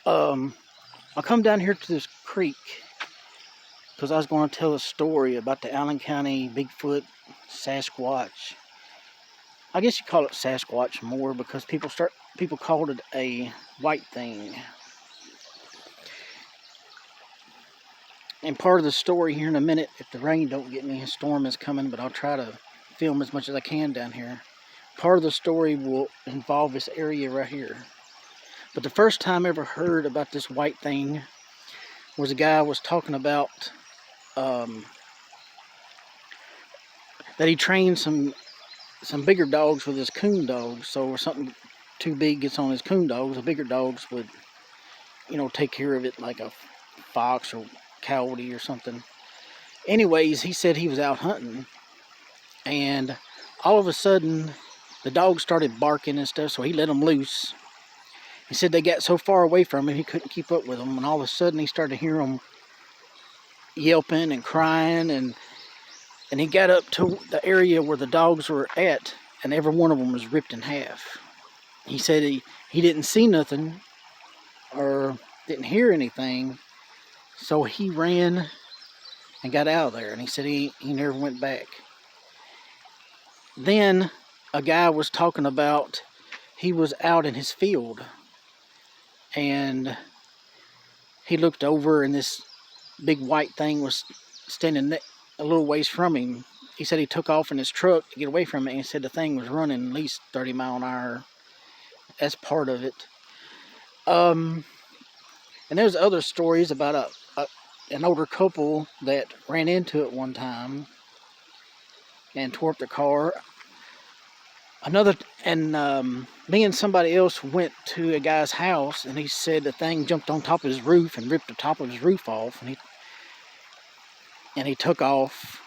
Um, I come down here to this creek because I was going to tell a story about the Allen County Bigfoot Sasquatch. I guess you call it Sasquatch more because people called it a white thing. And part of the story here in a minute, if the rain don't get me, a storm is coming, but I'll try to film as much as I can down here. Part of the story will involve this area right here. But the first time I ever heard about this white thing was a guy was talking about um, that he trained some bigger dogs with his coon dogs. So if something too big gets on his coon dogs, the bigger dogs would, take care of it like a fox or coyote or something. Anyways, he said he was out hunting, and all of a sudden, the dogs started barking and stuff, so he let them loose. He said they got so far away from him, he couldn't keep up with them, and all of a sudden, he started to hear them yelping and crying, and he got up to the area where the dogs were at, and every one of them was ripped in half. He said he didn't see nothing or didn't hear anything, so he ran and got out of there, and he said he never went back. Then a guy was talking about he was out in his field, and he looked over, and this big white thing was standing a little ways from him. He said he took off in his truck to get away from it, and he said the thing was running at least 30 mile an hour. That's part of it. And there's other stories about an older couple that ran into it one time and tore up the car. Me and somebody else went to a guy's house, and he said the thing jumped on top of his roof and ripped the top of his roof off, and he took off,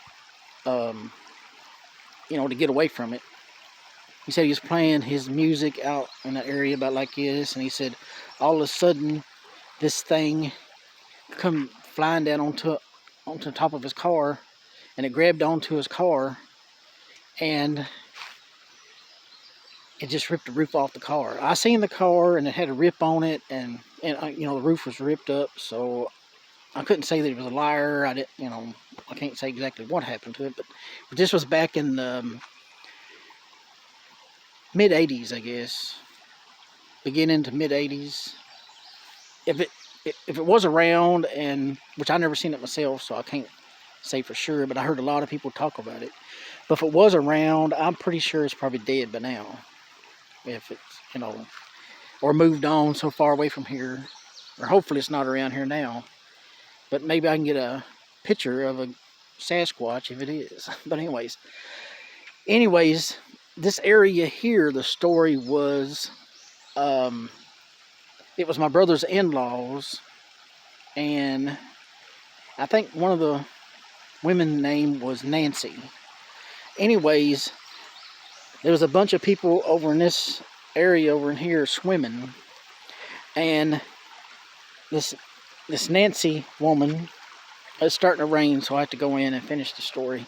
to get away from it. He said he was playing his music out in the area about like this, and he said all of a sudden this thing come flying down onto the top of his car, and it grabbed onto his car, and it just ripped the roof off the car. I seen the car, and it had a rip on it, and the roof was ripped up, so I couldn't say that he was a liar. I can't say exactly what happened to it, but this was back in the mid 80s, I guess, beginning to mid 80s. If it was around, and which I never seen it myself, so I can't say for sure, but I heard a lot of people talk about it. But if it was around, I'm pretty sure it's probably dead by now. If it's, or moved on so far away from here, or hopefully it's not around here now. But maybe I can get a picture of a Sasquatch if it is. But anyways, this area here, the story was, it was my brother's in-laws, and I think one of the women's name was Nancy. Anyways, there was a bunch of people over in this area over in here swimming, and this Nancy woman, it's starting to rain, so I have to go in and finish the story.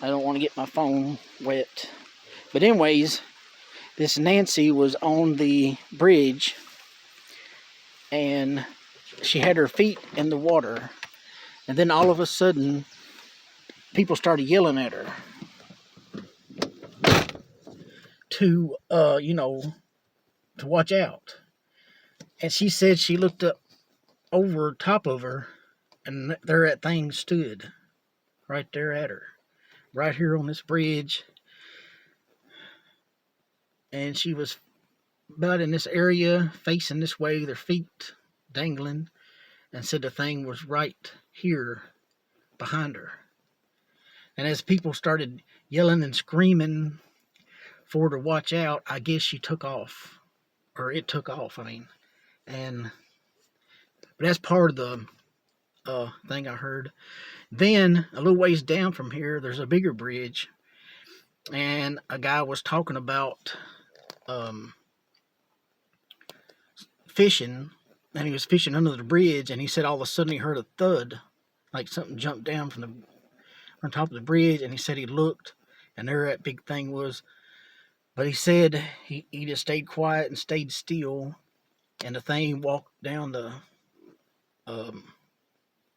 I don't want to get my phone wet. But anyways, this Nancy was on the bridge, and she had her feet in the water, and then all of a sudden people started yelling at her to to watch out. And she said she looked up over top of her, and there that thing stood right there at her, right here on this bridge. And she was about in this area, facing this way, their feet dangling, and said the thing was right here behind her. And as people started yelling and screaming for her to watch out, I guess she took off, or it took off, but that's part of the thing I heard. Then a little ways down from here, there's a bigger bridge, and a guy was talking about fishing, and he was fishing under the bridge, and he said all of a sudden he heard a thud, like something jumped down from top of the bridge, and he said he looked, and there that big thing was. But he said he just stayed quiet and stayed still, and the thing walked down the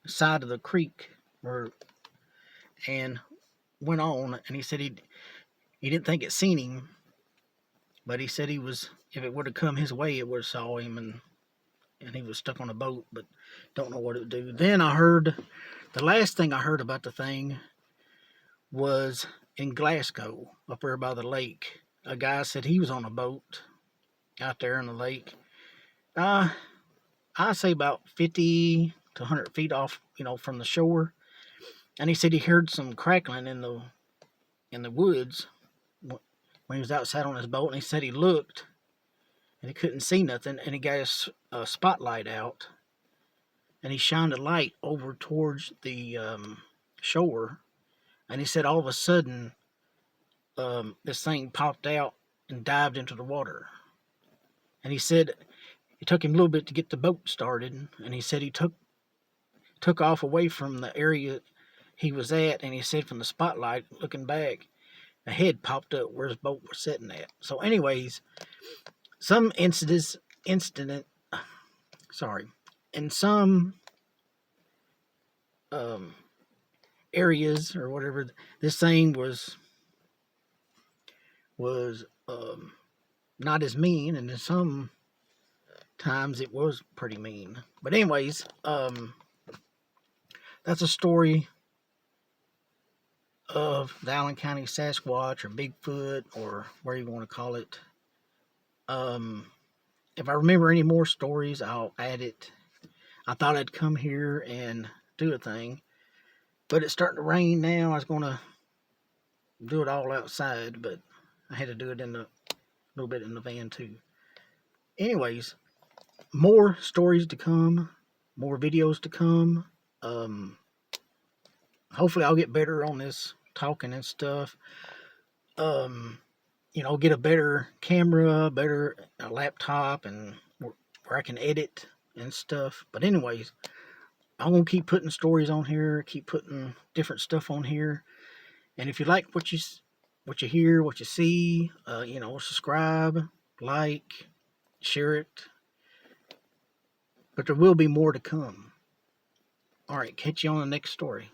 side of the creek and went on. And he said he didn't think it seen him, but he said if it would have come his way, it would have saw him, and he was stuck on a boat, but don't know what it would do. Then the last thing I heard about the thing was in Glasgow, up there by the lake. A guy said he was on a boat out there in the lake. I say about 50 to 100 feet off, from the shore. And he said he heard some crackling in the woods when he was outside on his boat. And he said he looked and he couldn't see nothing. And he got a spotlight out and he shined a light over towards the shore. And he said all of a sudden this thing popped out and dived into the water. And he said it took him a little bit to get the boat started. And he said he took off away from the area he was at. And he said from the spotlight, looking back, a head popped up where his boat was sitting at. So anyways, some in some areas or whatever, this thing was not as mean, and in some times it was pretty mean. But anyways, that's a story of the Allen County Sasquatch or Bigfoot or whatever you want to call it. If I remember any more stories, I'll add it. I thought I'd come here and do a thing, but it's starting to rain now. I was going to do it all outside, but I had to do it a little bit in the van too. Anyways, more stories to come, more videos to come. Hopefully I'll get better on this talking and stuff. Get a better camera, a laptop, and where I can edit and stuff. But anyways, I'm going to keep putting stories on here, keep putting different stuff on here. And if you like what you hear, what you see, subscribe, like, share it. But there will be more to come. All right, catch you on the next story.